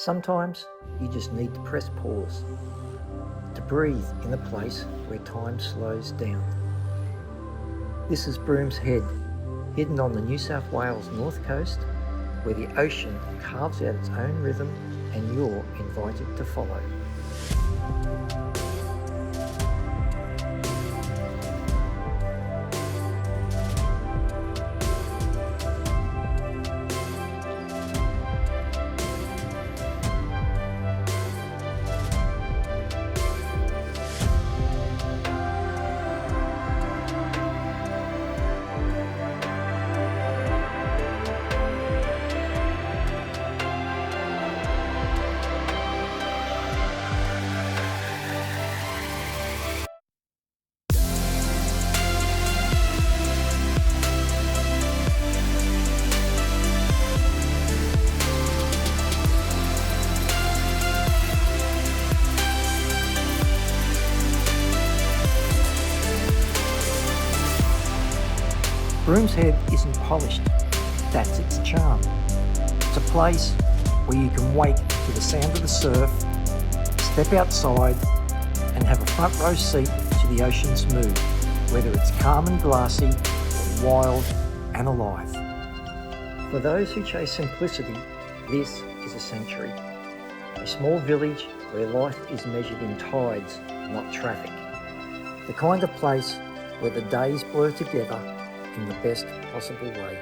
Sometimes you just need to press pause, to breathe in a place where time slows down. This is Brooms Head, hidden on the New South Wales North Coast, where the ocean carves out its own rhythm and you're invited to follow. Brooms Head isn't polished, that's its charm. It's a place where you can wake to the sound of the surf, step outside and have a front row seat to the ocean's mood, whether it's calm and glassy or wild and alive. For those who chase simplicity, this is a sanctuary. A small village where life is measured in tides, not traffic. The kind of place where the days blur together in the best possible way.